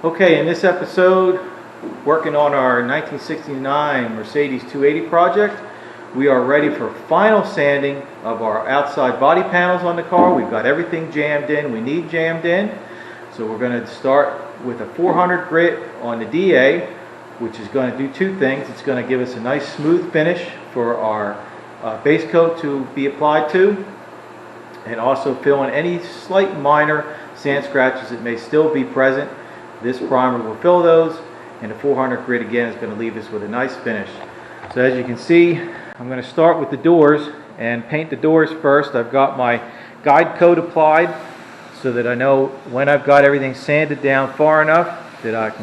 Okay, in this episode, working on our 1969 Mercedes 280 project, we are ready for final sanding of our outside body panels on the car. We've got everything jammed in we need jammed in. So we're going to start with a 400 grit on the DA, which is going to do two things. It's going to give us a nice smooth finish for our base coat to be applied to, and also fill in any slight minor sand scratches that may still be present. This primer will fill those, and the 400 grit again is going to leave us with a nice finish. So as you can see, I'm going to start with the doors and paint the doors first. I've got my guide coat applied so that I know when I've got everything sanded down far enough that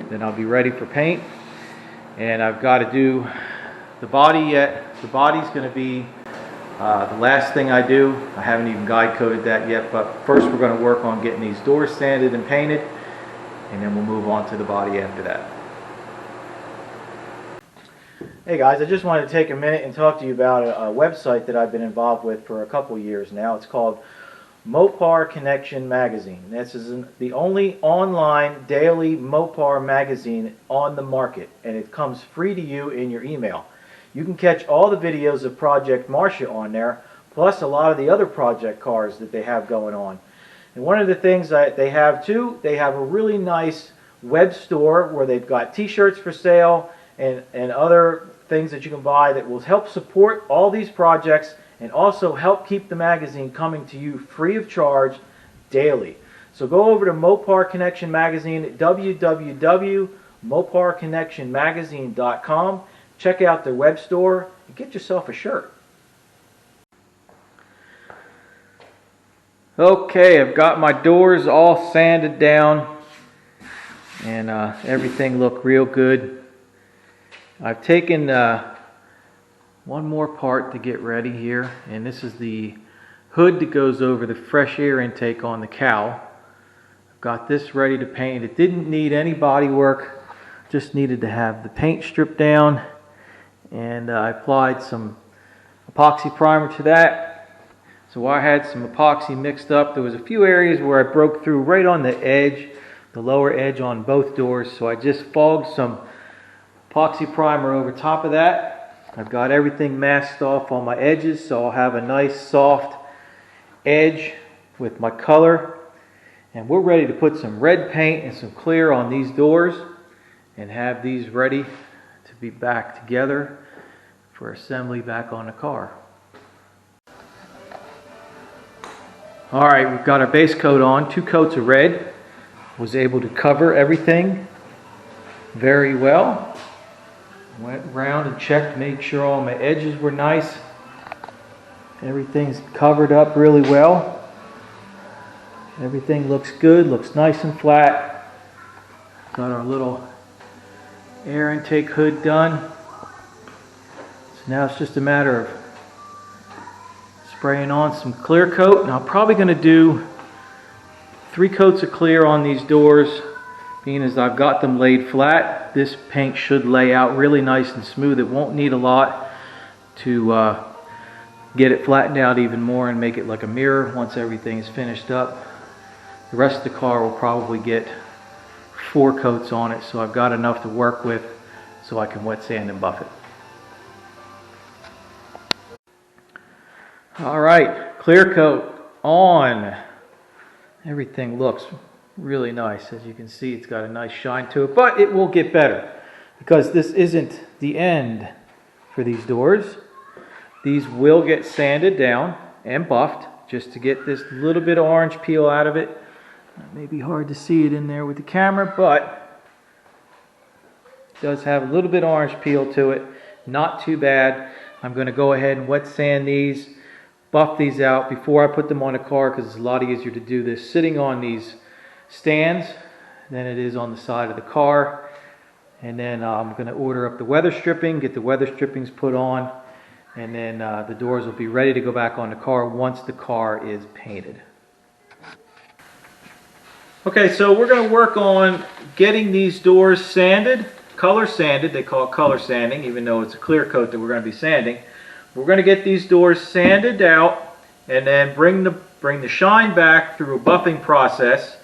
then I'll be ready for paint. And I've got to do the body yet. The body's going to be the last thing I do. I haven't even guide coated that yet, but first we're going to work on getting these doors sanded and painted, and then we'll move on to the body after that. Hey guys, I just wanted to take a minute and talk to you about a website that I've been involved with for a couple years now. It's called Mopar Connection Magazine. This is the only online daily Mopar magazine on the market, and it comes free to you in your email. You can catch all the videos of Project Marcia on there, plus a lot of the other project cars that they have going on. And one of the things that they have too, they have a really nice web store where they've got t-shirts for sale and other things that you can buy that will help support all these projects and also help keep the magazine coming to you free of charge daily. So go over to Mopar Connection Magazine at www.moparconnectionmagazine.com. Check out their web store and get yourself a shirt. Okay, I've got my doors all sanded down and everything looked real good. I've taken one more part to get ready here, and this is the hood that goes over the fresh air intake on the cowl. I've got this ready to paint. It didn't need any body work, just needed to have the paint stripped down, and I applied some epoxy primer to that. So I had some epoxy mixed up. There was a few areas where I broke through right on the edge, the lower edge on both doors, so I just fogged some epoxy primer over top of that. I've got everything masked off on my edges, so I'll have a nice soft edge with my color. And we're ready to put some red paint and some clear on these doors and have these ready to be back together for assembly back on the car. Alright, we've got our base coat on, 2 coats of red. Was able to cover everything very well. Went around and checked, made sure all my edges were nice. Everything's covered up really well. Everything looks good, looks nice and flat. Got our little air intake hood done. So now it's just a matter of spraying on some clear coat, and I'm probably going to do 3 coats of clear on these doors, being as I've got them laid flat. This paint should lay out really nice and smooth. It won't need a lot to get it flattened out even more and make it like a mirror once everything is finished up. The rest of the car will probably get 4 coats on it, so I've got enough to work with so I can wet sand and buff it. Alright, clear coat on. Everything looks really nice. As you can see, it's got a nice shine to it, but it will get better because this isn't the end for these doors. These will get sanded down and buffed just to get this little bit of orange peel out of it. It may be hard to see it in there with the camera, but it does have a little bit of orange peel to it. Not too bad. I'm going to go ahead and wet sand these, buff these out before I put them on the car, because it's a lot easier to do this sitting on these stands than it is on the side of the car. And then I'm going to order up the weather stripping, get the weather strippings put on, and then the doors will be ready to go back on the car once the car is painted. Okay, so we're going to work on getting these doors sanded, color sanded. They call it color sanding, even though it's a clear coat that we're going to be sanding. We're going to get these doors sanded out and then bring the shine back through a buffing process.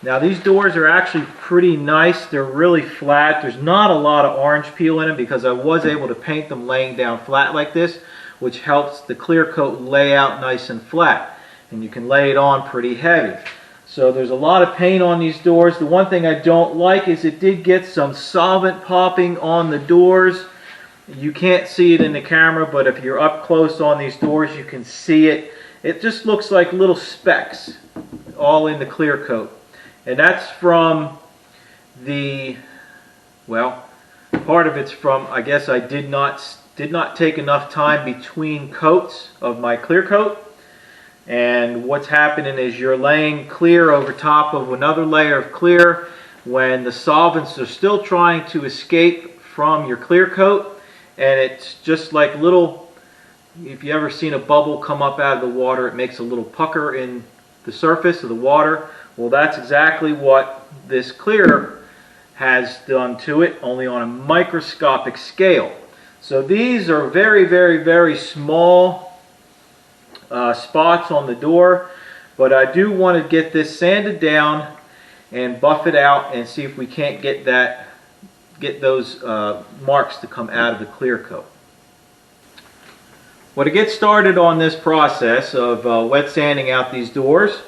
Now these doors are actually pretty nice. They're really flat. There's not a lot of orange peel in them because I was able to paint them laying down flat like this, which helps the clear coat lay out nice and flat. And you can lay it on pretty heavy. So there's a lot of paint on these doors. The one thing I don't like is it did get some solvent popping on the doors. You can't see it in the camera, but if you're up close on these doors, you can see it. It just looks like little specks all in the clear coat. And that's from the, well, part of it's from, I guess I did not take enough time between coats of my clear coat. And what's happening is you're laying clear over top of another layer of clear when the solvents are still trying to escape from your clear coat. And it's just like little, if you ever seen a bubble come up out of the water, it makes a little pucker in the surface of the water. Well, that's exactly what this clear has done to it, only on a microscopic scale. So these are very, very, very small spots on the door, but I do want to get this sanded down and buff it out and see if we can't get those marks to come out of the clear coat. Well, to get started on this process of wet sanding out these doors,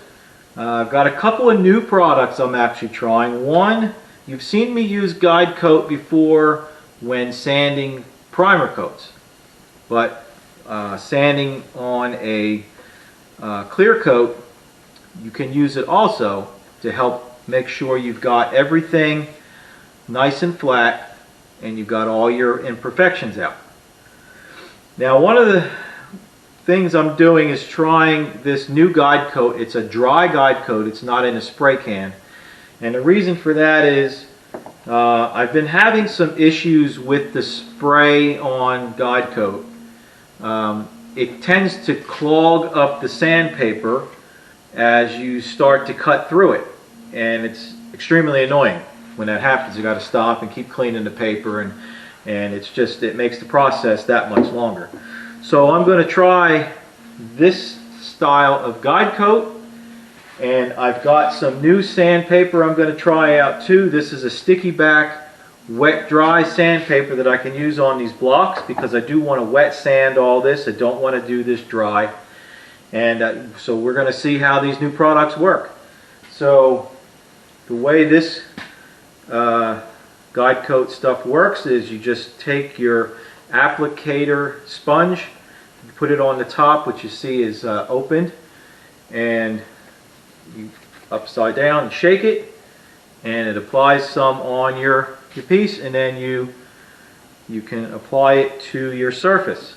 I've got a couple of new products I'm actually trying. One, you've seen me use guide coat before when sanding primer coats, but sanding on a clear coat, you can use it also to help make sure you've got everything nice and flat and you've got all your imperfections out. Now, one of the things I'm doing is trying this new guide coat. It's a dry guide coat. It's not in a spray can. And the reason for that is I've been having some issues with the spray on guide coat. It tends to clog up the sandpaper as you start to cut through it. And it's extremely annoying when that happens. You got to stop and keep cleaning the paper, and it makes the process that much longer. So I'm going to try this style of guide coat, and I've got some new sandpaper I'm going to try out too. This is a sticky back wet dry sandpaper that I can use on these blocks because I do want to wet sand all this. I don't want to do this dry. And so we're going to see how these new products work. So the way this guide coat stuff works is you just take your applicator sponge, you put it on the top, which you see is opened, and you upside down and shake it, and it applies some on your piece, and then you can apply it to your surface.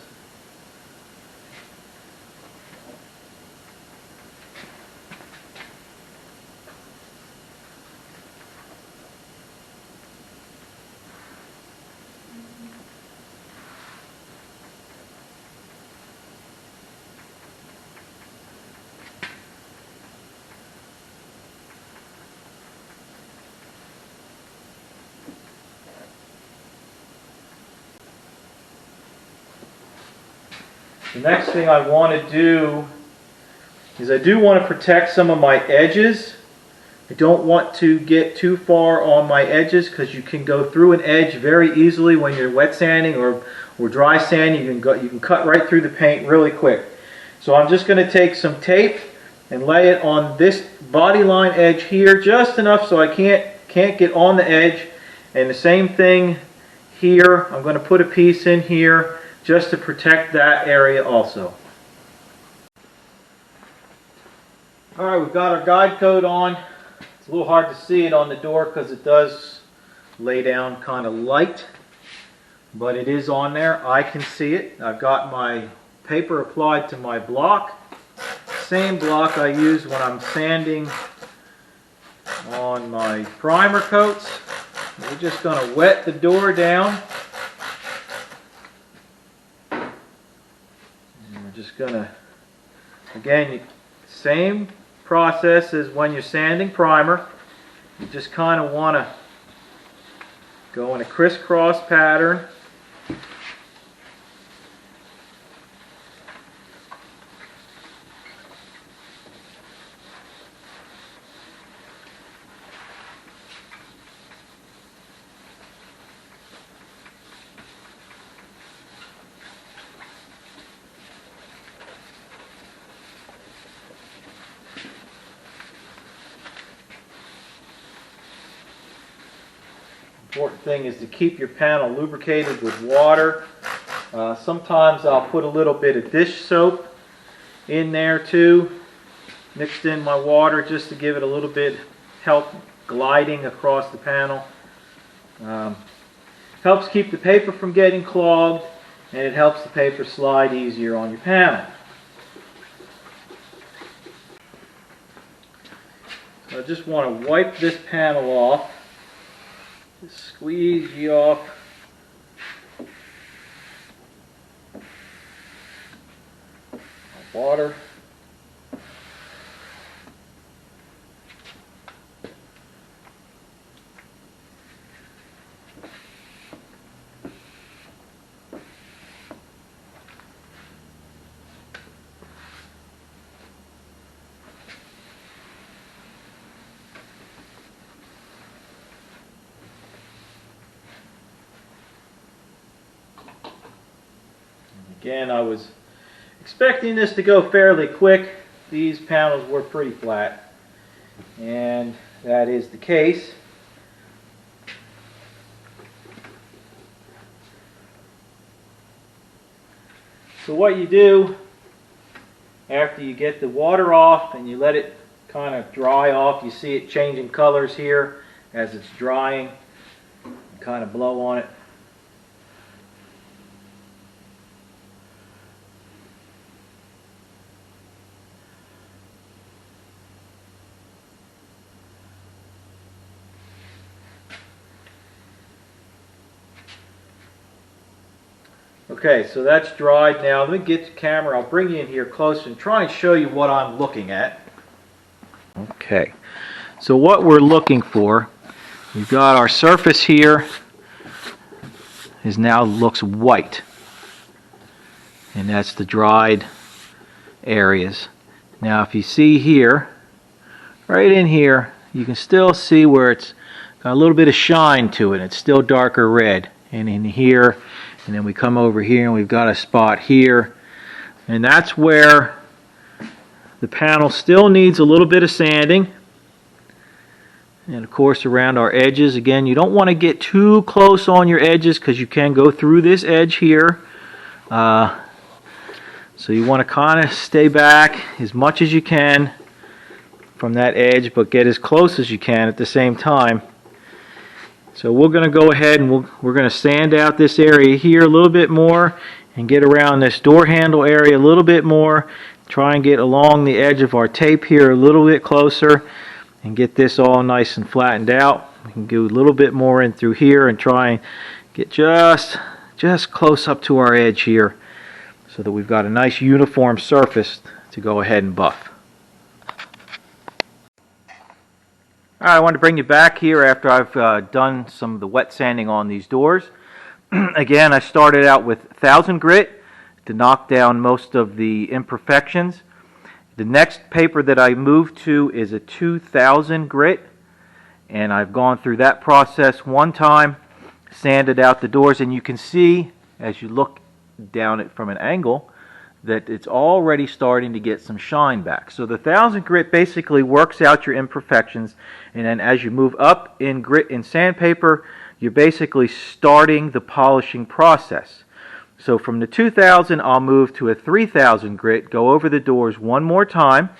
The next thing I want to do is I do want to protect some of my edges. I don't want to get too far on my edges because you can go through an edge very easily when you're wet sanding or dry sanding. You can cut right through the paint really quick. So I'm just going to take some tape and lay it on this body line edge here just enough so I can't get on the edge. And the same thing here. I'm going to put a piece in here just to protect that area also. Alright, we've got our guide coat on. It's a little hard to see it on the door because it does lay down kind of light, but it is on there. I can see it. I've got my paper applied to my block. Same block I use when I'm sanding on my primer coats. We're just going to wet the door down. Just gonna, again, same process as when you're sanding primer. You just kind of want to go in a crisscross pattern. important thing is to keep your panel lubricated with water. Sometimes I'll put a little bit of dish soap in there too, mixed in my water just to give it a little bit help gliding across the panel. Helps keep the paper from getting clogged, and it helps the paper slide easier on your panel. So I just want to wipe this panel off. Just squeegee off. Water. Again, I was expecting this to go fairly quick. These panels were pretty flat, and that is the case. So what you do after you get the water off and you let it kind of dry off, you see it changing colors here as it's drying. You kind of blow on it. Okay, so that's dried now. Let me get the camera. I'll bring you in here close and try and show you what I'm looking at. Okay, so what we're looking for, we've got our surface here is now looks white, and that's the dried areas. Now if you see here, right in here, you can still see where it's got a little bit of shine to it. It's still darker red. And in here, and then we come over here and we've got a spot here, and that's where the panel still needs a little bit of sanding. And of course around our edges, again, you don't want to get too close on your edges because you can go through this edge here. So you want to kind of stay back as much as you can from that edge, but get as close as you can at the same time. So we're going to go ahead and we're going to sand out this area here a little bit more and get around this door handle area a little bit more. Try and get along the edge of our tape here a little bit closer and get this all nice and flattened out. We can go a little bit more in through here and try and get just close up to our edge here so that we've got a nice uniform surface to go ahead and buff. Alright, I want to bring you back here after I've done some of the wet sanding on these doors. Again, I started out with 1000 grit to knock down most of the imperfections. The next paper that I moved to is a 2000 grit, and I've gone through that process one time, sanded out the doors, and you can see as you look down it from an angle that it's already starting to get some shine back. So the 1000 grit basically works out your imperfections, and then as you move up in grit and sandpaper, you're basically starting the polishing process. So from the 2000, I'll move to a 3000 grit, go over the doors one more time,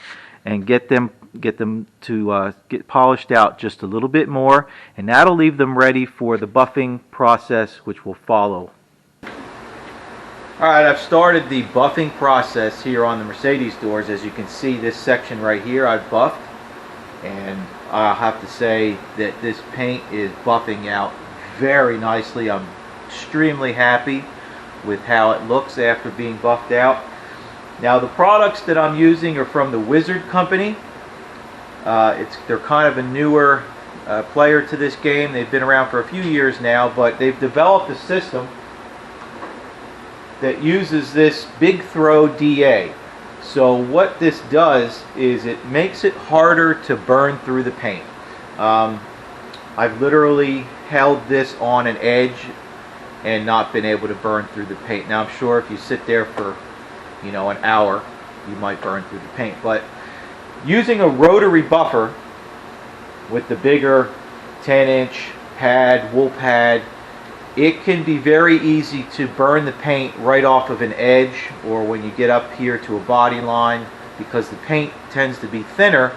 and get them to get polished out just a little bit more, and that'll leave them ready for the buffing process, which will follow. Alright, I've started the buffing process here on the Mercedes doors. As you can see, this section right here I've buffed, and I'll have to say that this paint is buffing out very nicely. I'm extremely happy with how it looks after being buffed out. Now the products that I'm using are from the Wizard Company. They're kind of a newer player to this game. They've been around for a few years now, but they've developed a system that uses this Big Throw DA. So what this does is it makes it harder to burn through the paint. I've literally held this on an edge and not been able to burn through the paint. Now I'm sure if you sit there for an hour, you might burn through the paint, but using a rotary buffer with the bigger 10-inch pad, wool pad, it can be very easy to burn the paint right off of an edge or when you get up here to a body line, because the paint tends to be thinner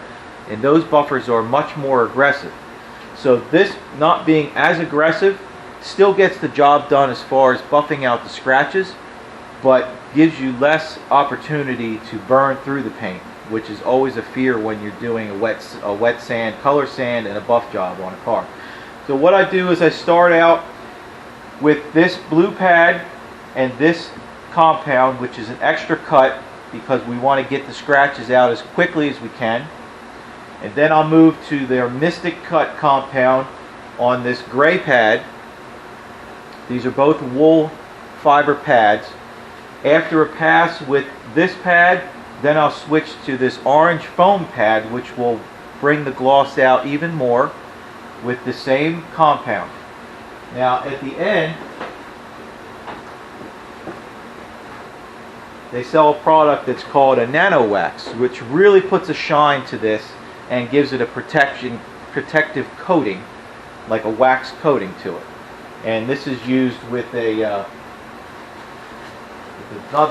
and those buffers are much more aggressive. So this, not being as aggressive, still gets the job done as far as buffing out the scratches, but gives you less opportunity to burn through the paint, which is always a fear when you're doing a wet sand, color sand, and a buff job on a car. So what I do is I start out with this blue pad and this compound, which is an extra cut because we want to get the scratches out as quickly as we can. And then I'll move to their Mystic Cut compound on this gray pad. These are both wool fiber pads. After a pass with this pad, then I'll switch to this orange foam pad, which will bring the gloss out even more with the same compound. Now at the end, they sell a product that's called a nano wax, which really puts a shine to this and gives it a protective coating, like a wax coating to it. And this is used with another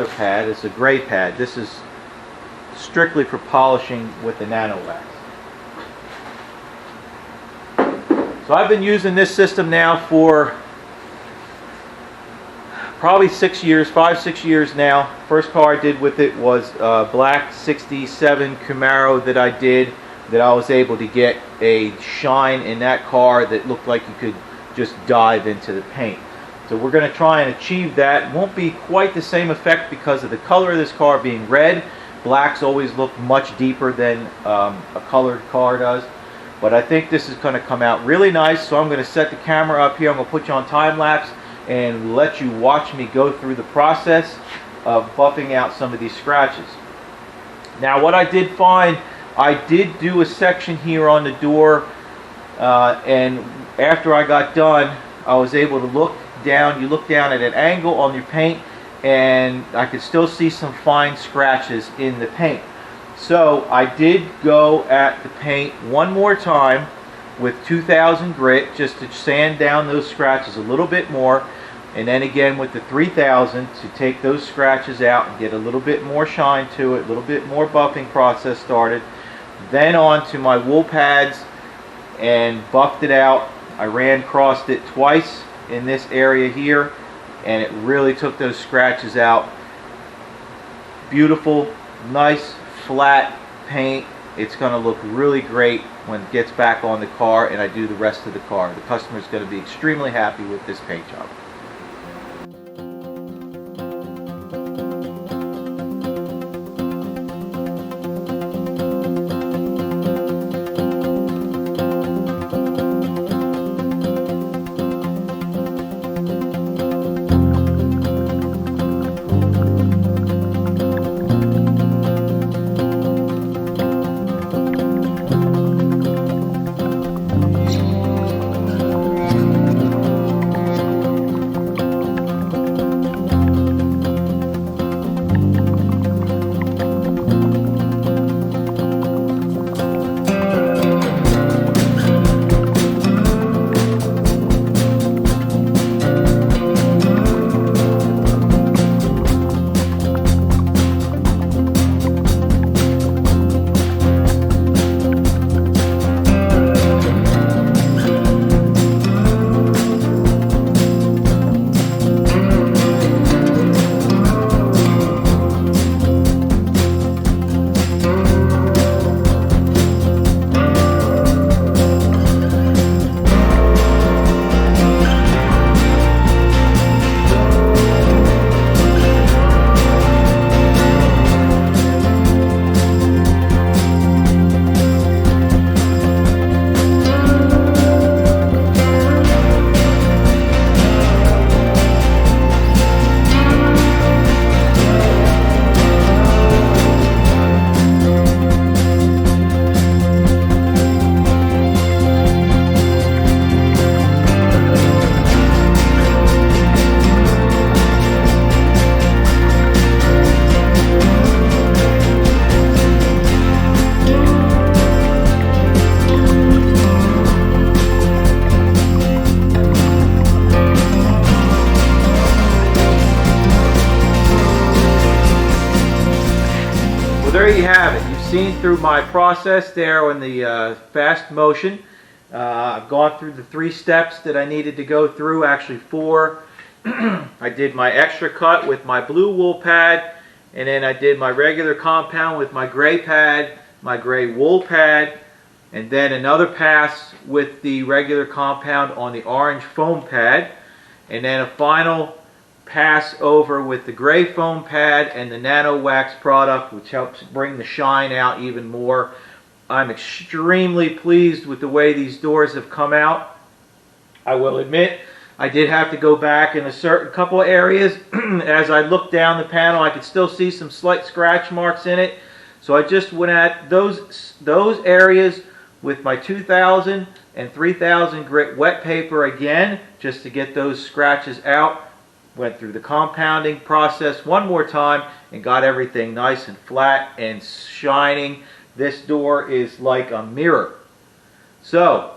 pad. It's a gray pad. This is strictly for polishing with the nano wax. So I've been using this system now for probably 6 years, 5-6 years now. First car I did with it was a black 67 Camaro that I did, that I was able to get a shine in that car that looked like you could just dive into the paint. So we're going to try and achieve that. Won't be quite the same effect because of the color of this car being red. Blacks always look much deeper than a colored car does. But I think this is going to come out really nice. So I'm going to set the camera up here. I'm going to put you on time lapse and let you watch me go through the process of buffing out some of these scratches. Now what I did find, I did do a section here on the door, and after I got done, I was able to look down. You look down at an angle on your paint, and I could still see some fine scratches in the paint. So I did go at the paint one more time with 2000 grit just to sand down those scratches a little bit more, and then again with the 3000 to take those scratches out and get a little bit more shine to it, a little bit more buffing process started. Then on to my wool pads and buffed it out. I crossed it twice in this area here, and it really took those scratches out. Beautiful, nice, flat paint. It's going to look really great when it gets back on the car and I do the rest of the car. The customer is going to be extremely happy with this paint job. seen through my process there in the fast motion. I've gone through the 3 steps that I needed to go through, actually 4. I did my extra cut with my blue wool pad, and then I did my regular compound with my gray pad, my gray wool pad, and then another pass with the regular compound on the orange foam pad, and then a final pass over with the gray foam pad and the Nano Wax product, which helps bring the shine out even more. I'm extremely pleased with the way these doors have come out. I will admit I did have to go back in a certain couple of areas. As I looked down the panel, I could still see some slight scratch marks in it. So I just went at those areas with my 2000 and 3000 grit wet paper again, just to get those scratches out. Went through the compounding process one more time and got everything nice and flat and shining. This door is like a mirror. So,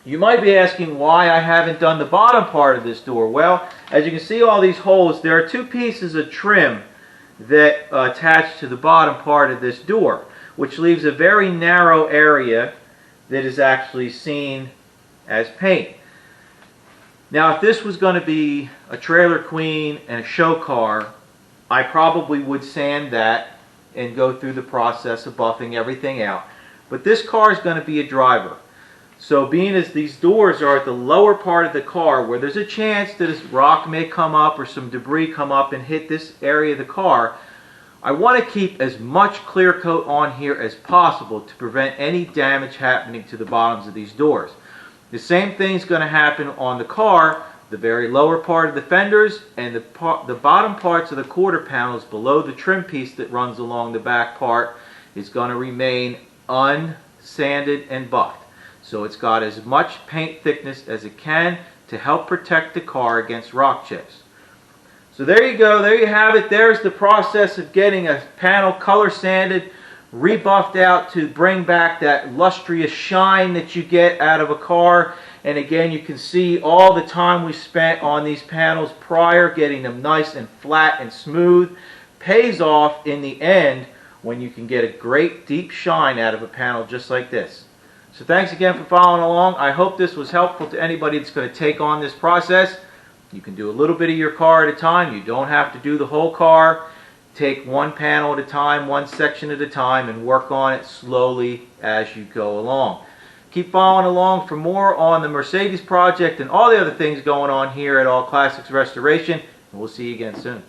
you might be asking why I haven't done the bottom part of this door. Well, as you can see all these holes, there are 2 pieces of trim that attach to the bottom part of this door, which leaves a very narrow area that is actually seen as paint. Now, if this was going to be a Trailer Queen and a show car, I probably would sand that and go through the process of buffing everything out. But this car is going to be a driver. So being as these doors are at the lower part of the car, where there's a chance that a rock may come up or some debris come up and hit this area of the car, I want to keep as much clear coat on here as possible to prevent any damage happening to the bottoms of these doors. The same thing is going to happen on the car. The very lower part of the fenders and the bottom parts of the quarter panels below the trim piece that runs along the back part is going to remain unsanded and buffed. So it's got as much paint thickness as it can to help protect the car against rock chips. So there you go, there you have it. There's the process of getting a panel color sanded, rebuffed out to bring back that lustrous shine that you get out of a car. And again, you can see all the time we spent on these panels prior, getting them nice and flat and smooth, pays off in the end when you can get a great deep shine out of a panel just like this. So thanks again for following along. I hope this was helpful to anybody that's going to take on this process. You can do a little bit of your car at a time. You don't have to do the whole car. Take one panel at a time, one section at a time, and work on it slowly as you go along. Keep following along for more on the Mercedes project and all the other things going on here at All Classics Restoration. And we'll see you again soon.